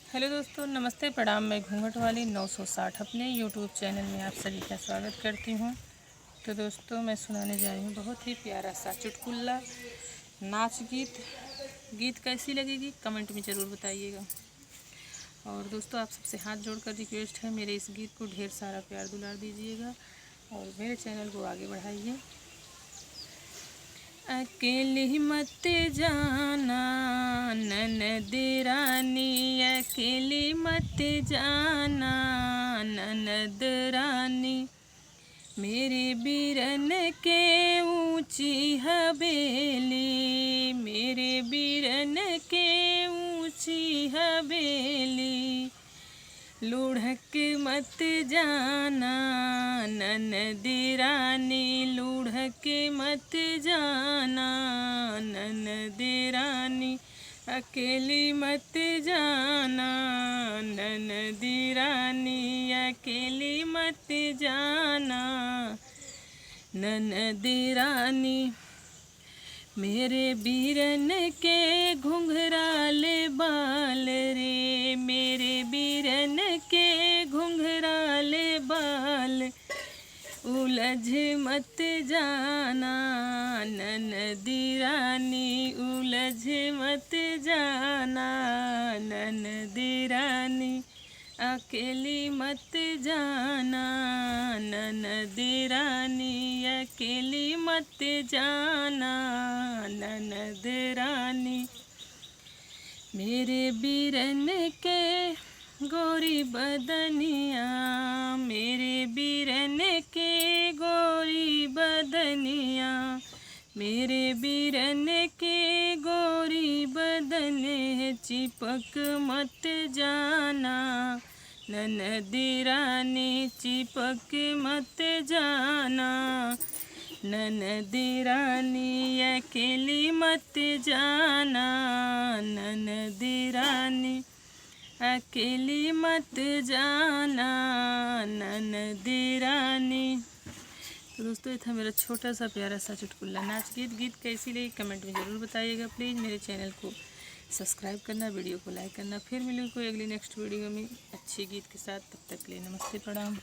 Hello दोस्तों, नमस्ते प्रणाम। मैं घूंघट वाली 960 अपने यूट्यूब चैनल में आप सभी का स्वागत करती हूँ। तो दोस्तों, मैं सुनाने जा रही हूँ बहुत ही प्यारा सा चुटकुला नाच गीत कैसी लगेगी कमेंट में ज़रूर बताइएगा। और दोस्तों, आप सबसे हाथ जोड़कर रिक्वेस्ट है, मेरे इस गीत को ढेर सारा प्यार दुलार दीजिएगा और मेरे चैनल को आगे बढ़ाइए। अकेली मत जाना ननद रानी, अकेली मत जाना ननद रानी, मेरे बीरन के ऊंची हवेली, मेरे बीरन के ऊंची हवेली, लुढ़क मत जाना ननद रानी, लुढ़क मत जाना ननद रानी, अकेली मत जाना ननद रानी, अकेली मत जाना ननद रानी, मेरे बीरन के घुंघराले बाल रे, मेरे बीरन के घुंघराले बाल, उलझ मत जाना ननद रानी, उलझ मत जाना ननद रानी, अकेली मत जाना ननद रानी, अकेली मत जाना ननद रानी, मेरे बीरन के गोरी बदनिया, मेरे बीरन के गोरी बदनिया, मेरे बीरन के गोरी बदन, चिपक मत जाना ननद रानी, चिपक मत जाना ननद रानी, अकेली मत जाना ननद रानी, अकेली मत जाना ननद रानी। तो दोस्तों, ये था मेरा छोटा सा प्यारा सा चुटकुला नाच गीत कैसी लगी कमेंट में ज़रूर बताइएगा। प्लीज़ मेरे चैनल को सब्सक्राइब करना, वीडियो को लाइक करना। फिर मिलूँ कोई अगली नेक्स्ट वीडियो में अच्छे गीत के साथ। तब तक के लिए नमस्ते प्रणाम।